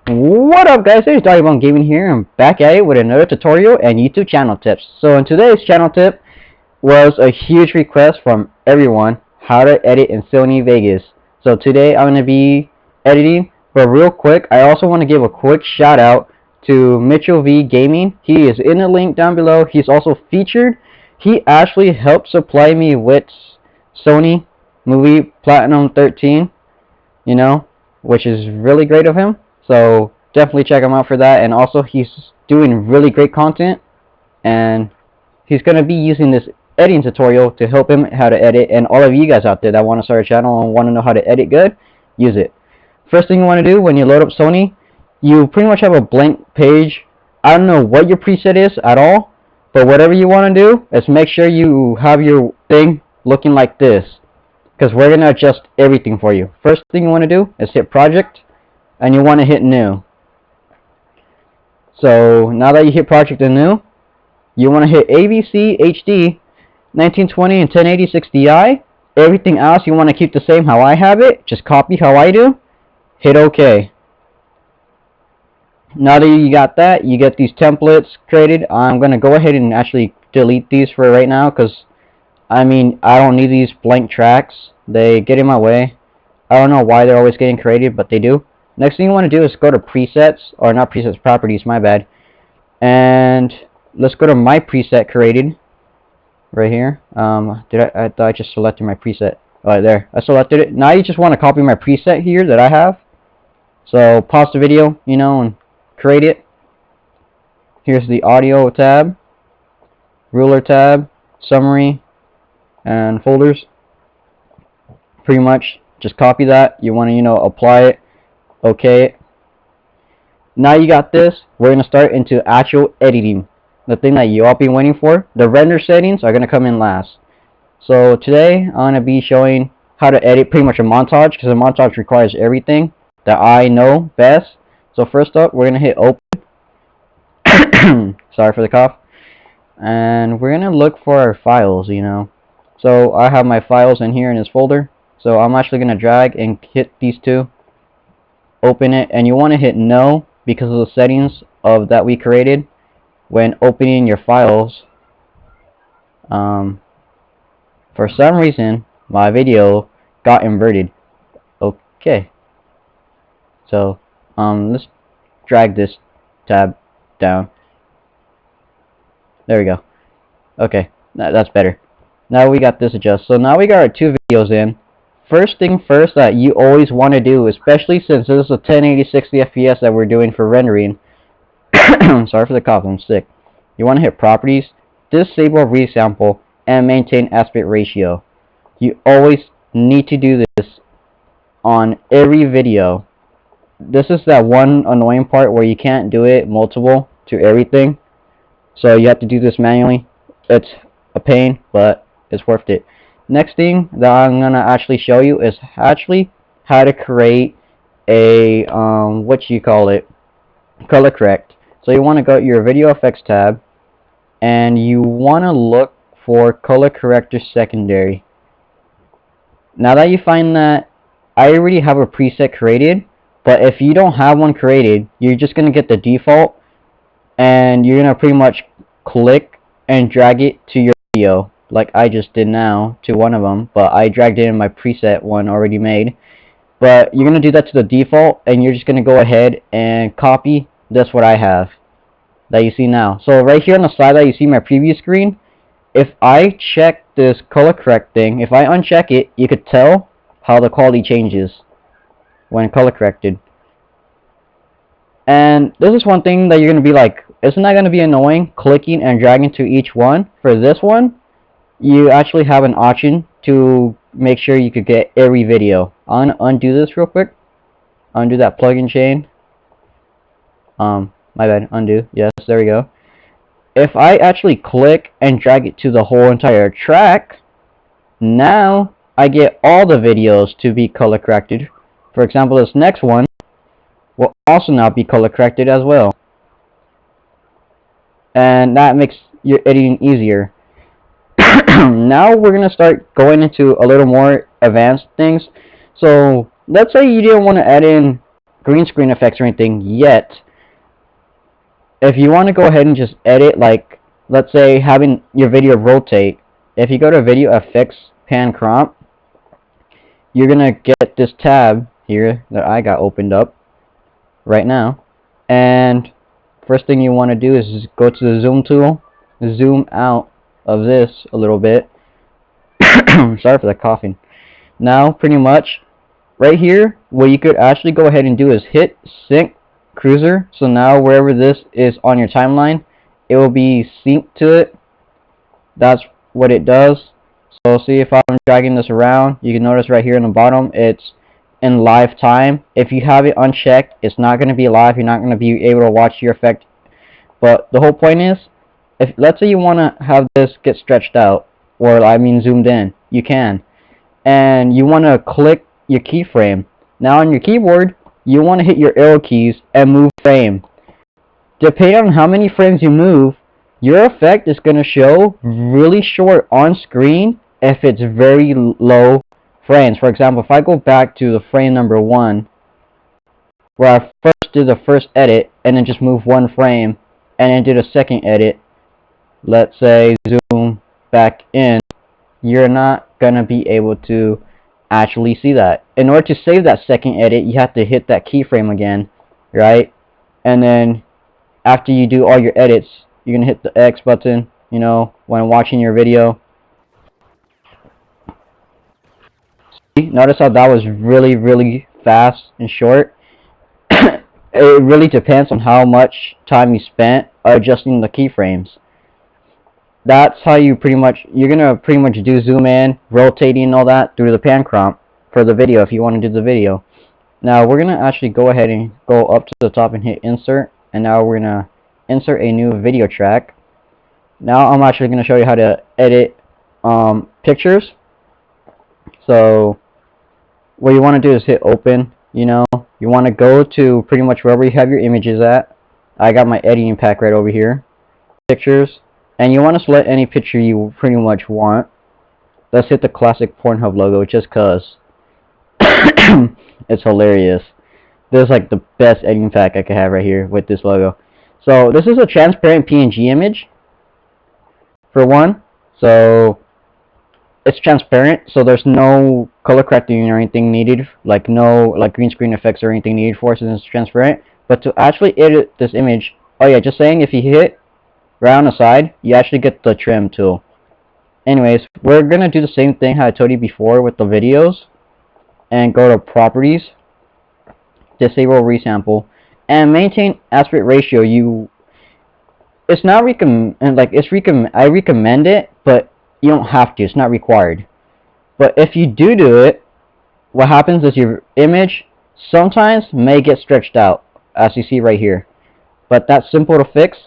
What up guys, it's Darybone Gaming here. I'm back at it with another tutorial and YouTube channel tips. So in today's channel tip was a huge request from everyone, how to edit in Sony Vegas. So today I'm going to be editing, but real quick I also want to give a quick shout out to Mitchell V Gaming. He is in the link down below. He's also featured. He actually helped supply me with Sony Movie Platinum 13, you know, which is really great of him. So definitely check him out for that. And also he's doing really great content, and he's going to be using this editing tutorial to help him how to edit. And all of you guys out there that want to start a channel and want to know how to edit good, use it. First thing you want to do when you load up Sony, you pretty much have a blank page. I don't know what your preset is at all, but whatever you want to do is make sure you have your thing looking like this, because we're going to adjust everything for you. First thing you want to do is hit project, and you want to hit new. So now that you hit project and new, you want to hit ABC HD 1920 and 1080 60i. Everything else you want to keep the same how I have it. Just copy how I do. Hit OK. Now that you got that, you get these templates created. I'm going to go ahead and actually delete these for right now, because I mean, I don't need these blank tracks. They get in my way. I don't know why they're always getting created, but they do. Next thing you want to do is go to presets, or not presets, properties, my bad. And let's go to my preset created right here. I thought I just selected my preset. Right there, I selected it. Now you just want to copy my preset here that I have. So pause the video, you know, and create it. Here's the audio tab, ruler tab, summary, and folders. Pretty much just copy that. You want to, you know, apply it. Okay, now you got this. We're going to start into actual editing, the thing that you all been waiting for. The render settings are going to come in last. So today I'm going to be showing how to edit pretty much a montage, because a montage requires everything that I know best. So first up, we're going to hit open. Sorry for the cough. And we're going to look for our files, you know. So I have my files in here in this folder. So I'm actually going to drag and hit these two. Open it, and you want to hit no because of the settings of that we created when opening your files. For some reason my video got inverted. Okay, so let's drag this tab down. There we go. Okay, that's better. Now we got this adjusted. So now we got our two videos in. First thing first that you always want to do, especially since this is a 1080 60 FPS that we're doing for rendering. Sorry for the cough, I'm sick. You want to hit properties, disable resample, and maintain aspect ratio. You always need to do this on every video. This is that one annoying part where you can't do it multiple to everything. So you have to do this manually. It's a pain, but it's worth it. Next thing that I'm gonna actually show you is actually how to create a color correct. So you want to go to your video effects tab, and you want to look for color corrector secondary. Now that you find that, I already have a preset created, but if you don't have one created, you're just gonna get the default, and you're gonna pretty much click and drag it to your video, like I just did now to one of them, but I dragged it in my preset one already made. But you're going to do that to the default, and you're just going to go ahead and copy this what I have that you see now. So right here on the side that you see my preview screen, if I check this color correct thing, if I uncheck it, you could tell how the quality changes when color corrected. And this is one thing that you're going to be like, isn't that going to be annoying, clicking and dragging to each one? For this one, you actually have an option to make sure you could get every video. I'm gonna undo this real quick. Undo that plugin chain. My bad, undo. Yes, there we go. If I actually click and drag it to the whole entire track, now I get all the videos to be color corrected. For example, this next one will also now be color corrected as well. And that makes your editing easier. Now we're going to start going into a little more advanced things. So let's say you didn't want to add in green screen effects or anything yet. If you want to go ahead and just edit, like, let's say having your video rotate, if you go to Video Effects, Pan Crop, you're gonna get this tab here that I got opened up right now, and first thing you want to do is just go to the zoom tool, zoom out of this a little bit. Sorry for the coughing. Now pretty much right here, what you could actually go ahead and do is hit sync cruiser. So now wherever this is on your timeline, it will be synced to it. That's what it does. So see, if I'm dragging this around, you can notice right here in the bottom it's in live time. If you have it unchecked, it's not going to be live. You're not going to be able to watch your effect. But the whole point is, if let's say you want to have this get stretched out, or I mean zoomed in, you can, and you want to click your keyframe. Now on your keyboard, you want to hit your arrow keys and move frame. Depending on how many frames you move, your effect is going to show really short on screen if it's very low frames. For example, if I go back to the frame number 1, where I first did the first edit and then just move one frame and then did a second edit, let's say zoom back in, you're not going to be able to actually see that. In order to save that second edit, you have to hit that keyframe again, right? And then after you do all your edits, you're going to hit the X button, you know, when watching your video. See? Notice how that was really fast and short. It really depends on how much time you spent adjusting the keyframes. That's how you you're going to pretty much do zoom in, rotating and all that through the pan crop for the video if you want to do the video. Now we're going to actually go ahead and go up to the top and hit insert, and now we're going to insert a new video track. Now I'm actually going to show you how to edit pictures. So what you want to do is hit open. You know, you want to go to pretty much wherever you have your images at. I got my editing pack right over here, pictures, and you want to select any picture you pretty much want. Let's hit the classic Pornhub logo just cause it's hilarious. This is like the best editing pack I could have right here with this logo. So this is a transparent PNG image for one, so it's transparent, so there's no color correcting or anything needed, like no green screen effects or anything needed for it since it's transparent. But to actually edit this image, oh yeah, just saying, if you hit right on the side, you actually get the trim tool. Anyways, we're gonna do the same thing how I told you before with the videos, and go to properties, disable resample, and maintain aspect ratio. It's not I recommend it, but you don't have to. It's not required. But if you do it, what happens is your image sometimes may get stretched out, as you see right here. But that's simple to fix.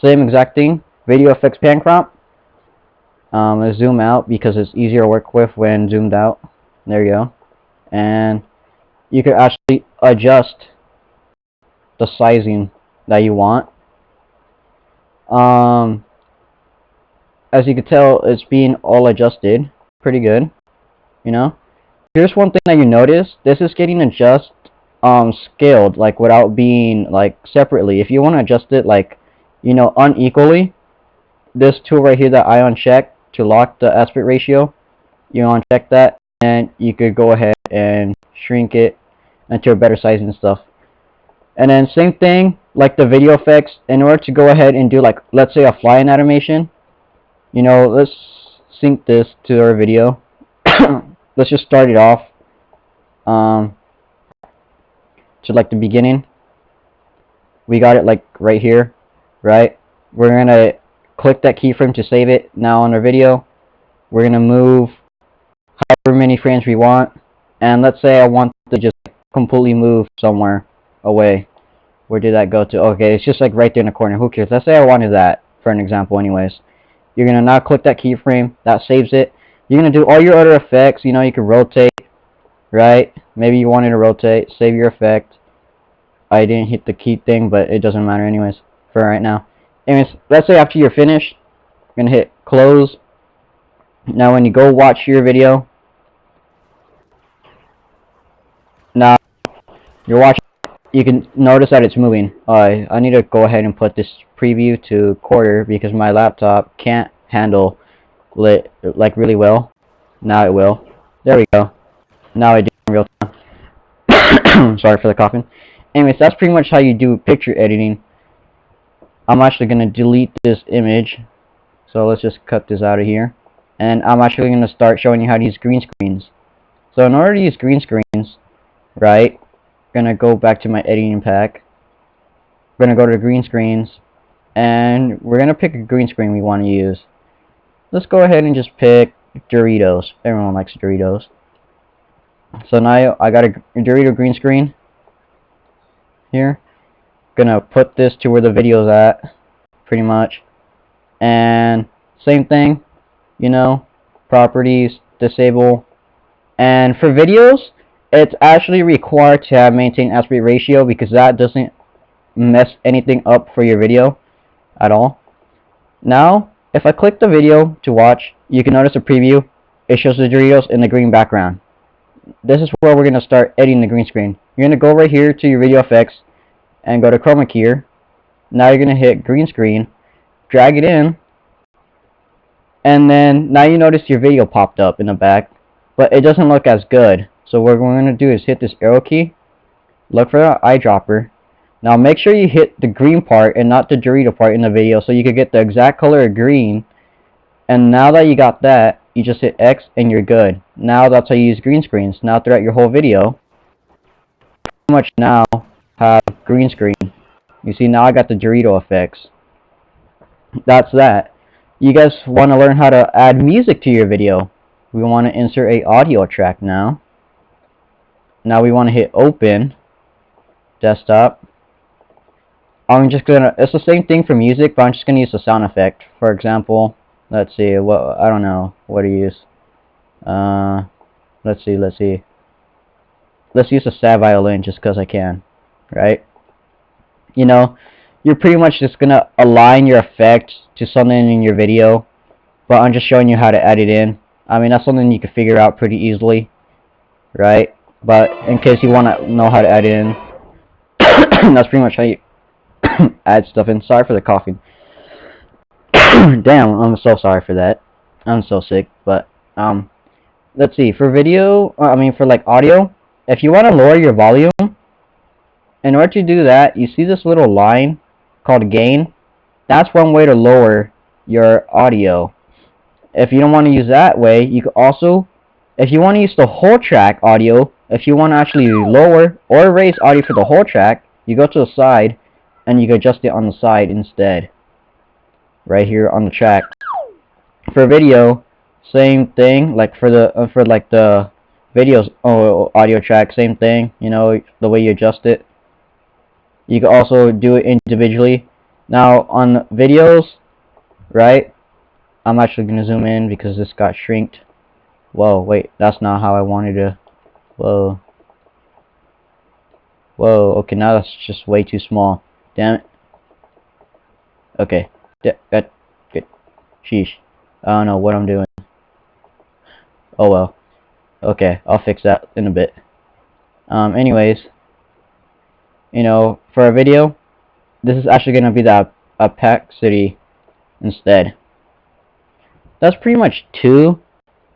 Same exact thing. Video effects pan crop. Let's zoom out because it's easier to work with when zoomed out. There you go. And you can actually adjust the sizing that you want. As you can tell, it's being all adjusted pretty good, you know. Here's one thing that you notice: this is getting adjust scaled, like without being like separately. If you want to adjust it like, you know, unequally, this tool right here that I uncheck to lock the aspect ratio, you uncheck that, and you could go ahead and shrink it into a better size and stuff. And then same thing like the video effects. In order to go ahead and do, like, let's say a flying animation, you know, let's sync this to our video. Let's just start it off to like the beginning. We got it like right here, right? We're gonna click that keyframe to save it. Now on our video, we're gonna move however many frames we want, and let's say I want to just completely move somewhere away. Where did that go to? Okay, it's just like right there in the corner. Who cares? Let's say I wanted that for an example anyways. You're gonna now click that keyframe, that saves it. You're gonna do all your other effects. You know, you can rotate, right? Maybe you wanted to rotate, save your effect. I didn't hit the key thing, but it doesn't matter anyways for right now. Anyways, let's say after you're finished, you're gonna hit close. Now when you go watch your video, now you're watching, you can notice that it's moving. I need to go ahead and put this preview to quarter because my laptop can't handle it like really well. Now it will. There we go. Now I do in real time. Sorry for the coughing. Anyways, that's pretty much how you do picture editing. I'm actually going to delete this image. So let's just cut this out of here. And I'm actually going to start showing you how to use green screens. So in order to use green screens, right, I'm going to go back to my editing pack. We're going to go to green screens. And we're going to pick a green screen we want to use. Let's go ahead and just pick Doritos. Everyone likes Doritos. So now I got a Dorito green screen here. Gonna put this to where the video's at, pretty much. And same thing, you know, properties, disable. And for videos, it's actually required to have maintain aspect ratio because that doesn't mess anything up for your video at all. Now, if I click the video to watch, you can notice a preview. It shows the Doritos in the green background. This is where we're going to start editing the green screen. You're going to go right here to your video effects and go to chroma key here. Now you're going to hit green screen, drag it in, and then now you notice your video popped up in the back, but it doesn't look as good. So what we're going to do is hit this arrow key, look for the eyedropper. Now make sure you hit the green part and not the Dorito part in the video so you can get the exact color of green. And now that you got that, you just hit X and you're good. Now that's how you use green screens. Now throughout your whole video, pretty much now have green screen. You see now I got the Dorito effects. That's that. You guys want to learn how to add music to your video. We want to insert a audio track now. Now we want to hit open, desktop. I'm just gonna, it's the same thing for music, but I'm just gonna use a sound effect. For example, let's see, what, I don't know what to use. Let's see. Let's use a sad violin just because I can, right? You know, you're pretty much just gonna align your effects to something in your video, but I'm just showing you how to add it in. I mean, that's something you can figure out pretty easily, right? But in case you want to know how to add it in, that's pretty much how you add stuff in. Sorry for the coughing. Damn, I'm so sorry for that. I'm so sick. But let's see, for video, for like audio, if you want to lower your volume, in order to do that, you see this little line called gain. That's one way to lower your audio. If you don't want to use that way, you can also, if you want to use the whole track audio, if you want to actually lower or raise audio for the whole track, you go to the side and you can adjust it on the side instead. Right here on the track. For video, same thing. Like for the the videos audio track, same thing. You know, the way you adjust it. You can also do it individually. Now on videos, right? I'm actually gonna zoom in because this got shrinked. Whoa, wait, that's not how I wanted to. Whoa. Whoa, okay, now that's just way too small. Damn it. Okay. Good. Sheesh. I don't know what I'm doing. Oh well. Okay, I'll fix that in a bit. Anyways, you know, for a video, this is actually gonna be the opacity instead. That's pretty much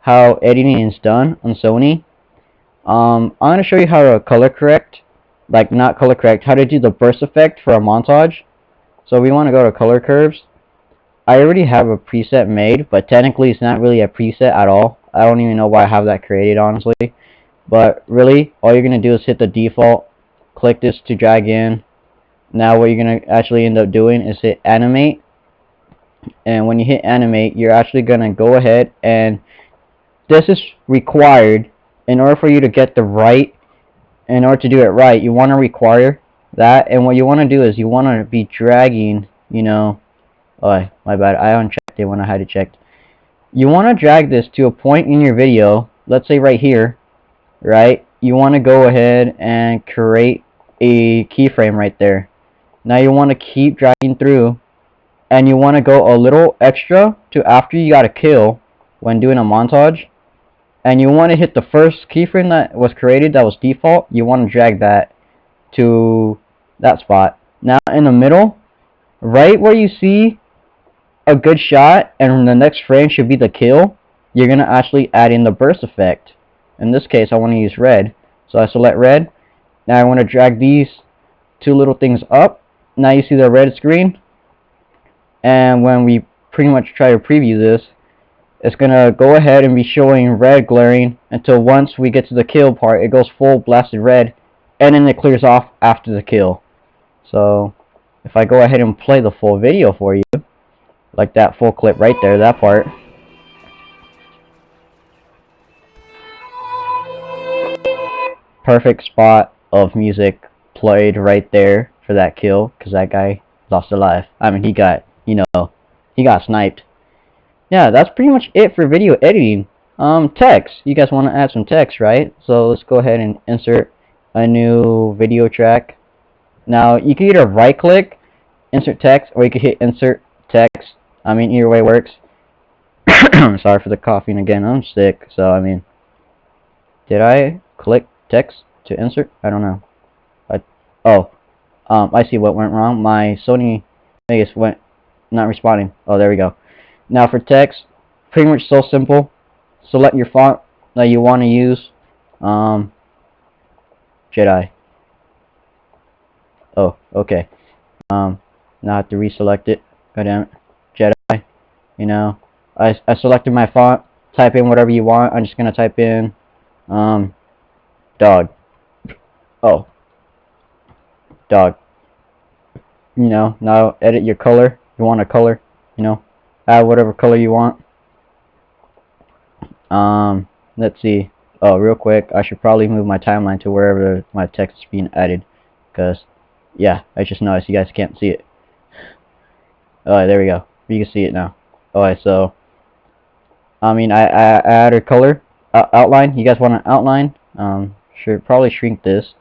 how editing is done on Sony. I'm gonna show you how to color correct, like not color correct, how to do the burst effect for a montage. So we want to go to color curves. I already have a preset made, but technically it's not really a preset at all. I don't even know why I have that created, honestly. But really, all you're gonna do is hit the default, click this to drag in. Now what you're gonna actually end up doing is hit animate. And when you hit animate, you're actually gonna go ahead, and this is required in order for you to get the right, in order to do it right, you want to require that. And what you want to do is you want to be dragging, you know, oh my bad, I unchecked it when I had it checked. You want to drag this to a point in your video, let's say right here, right? You want to go ahead and create a keyframe right there. Now you want to keep dragging through, and you want to go a little extra to after you got a kill when doing a montage. And you want to hit the first keyframe that was created, that was default. You want to drag that to that spot. Now in the middle, right where you see a good shot and the next frame should be the kill, you're going to actually add in the burst effect. In this case, I want to use red. So I select red. Now I want to drag these two little things up. Now you see the red screen. And when we pretty much try to preview this, it's going to go ahead and be showing red glaring until once we get to the kill part, it goes full blasted red. And then it clears off after the kill. So if I go ahead and play the full video for you, like that full clip right there, that part. Perfect spot of music played right there for that kill, because that guy lost a life. I mean, he got, you know, he got sniped. Yeah, that's pretty much it for video editing. Text. You guys want to add some text, right? So let's go ahead and insert a new video track. Now, you can either right click, insert text, or you can hit insert text. I mean, either way works. Sorry for the coughing again. I'm sick, so I mean, did I click text to insert? I don't know. I see what went wrong. My Sony Vegas went not responding. Oh, there we go. Now for text, pretty much so simple. Select your font that you want to use. Jedi. Oh, okay. Now I have to reselect it. God damn it. Jedi. You know, I selected my font. Type in whatever you want. I'm just gonna type in dog. Oh, dog. You know, now edit your color. You want a color, you know, add whatever color you want. Let's see. Oh, real quick, I should probably move my timeline to wherever my text is being added, because yeah, I just noticed you guys can't see it. Alright, there we go. You can see it now. Alright, so I mean, I added color outline. You guys want an outline? Should probably shrink this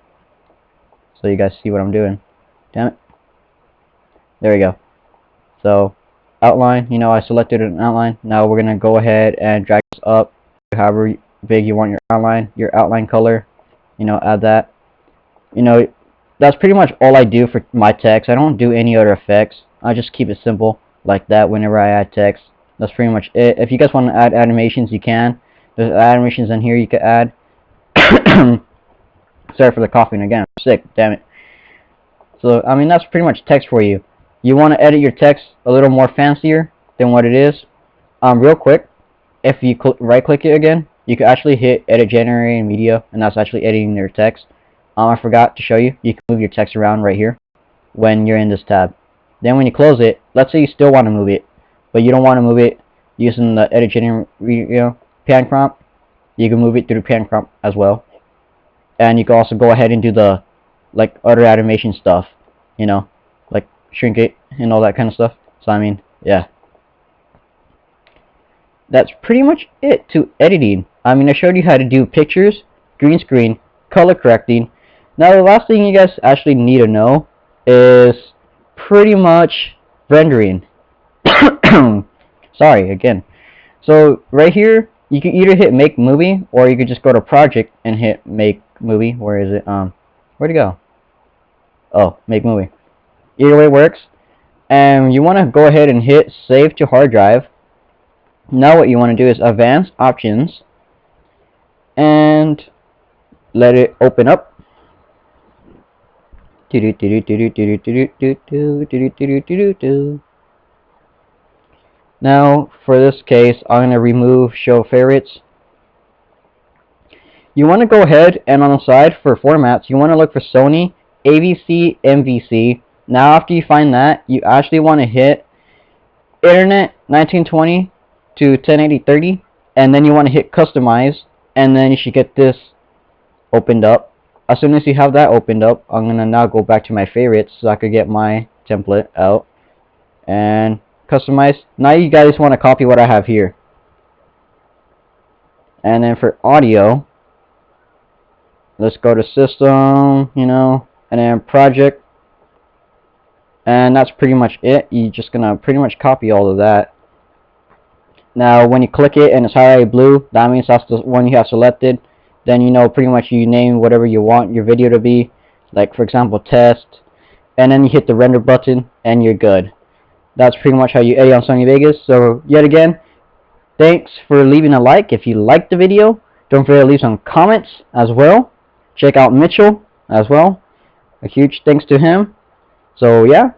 so you guys see what I'm doing. Damn it. There we go. So outline, you know, I selected an outline. Now we're gonna go ahead and drag this up to however big you want your outline color. You know, add that. You know, that's pretty much all I do for my text. I don't do any other effects. I just keep it simple like that whenever I add text. That's pretty much it. If you guys want to add animations, you can. There's animations in here you can add. Sorry for the coughing again. I'm sick. Damn it. So, I mean, that's pretty much text for you. You want to edit your text a little more fancier than what it is. Real quick, if you right click it again, you can actually hit edit generating media, and that's actually editing your text. I forgot to show you. You can move your text around right here when you're in this tab. Then when you close it, let's say you still want to move it, but you don't want to move it using the edit generating, you know, pan crop. You can move it through the pan crop as well. And you can also go ahead and do the like other animation stuff, you know, like shrink it and all that kind of stuff. So I mean, yeah, that's pretty much it to editing. I mean, I showed you how to do pictures, green screen, color correcting. Now the last thing you guys actually need to know is pretty much rendering. Sorry again. So right here, you can either hit make movie, or you could just go to project and hit make movie. Where is it? Where'd it go? Oh, make movie. Either way works. And you want to go ahead and hit save to hard drive. Now what you want to do is advanced options and let it open up. Now for this case, I'm going to remove show favorites. You want to go ahead and on the side for formats, you want to look for Sony, AVC, MVC. Now after you find that, you actually want to hit Internet 1920 to 1080/30, and then you want to hit customize, and then you should get this opened up. As soon as you have that opened up, I'm going to now go back to my favorites so I could get my template out and customize. Now you guys want to copy what I have here. And then for audio, let's go to system, you know, and then project. And that's pretty much it. You're just going to pretty much copy all of that. Now when you click it and it's highlighted blue, that means that's the one you have selected. Then you know pretty much you name whatever you want your video to be. like for example test, and then you hit the render button and you're good. That's pretty much how you edit on Sony Vegas. So yet again, thanks for leaving a like if you liked the video. Don't forget to leave some comments as well. Check out Mitchell as well. A huge thanks to him. So yeah,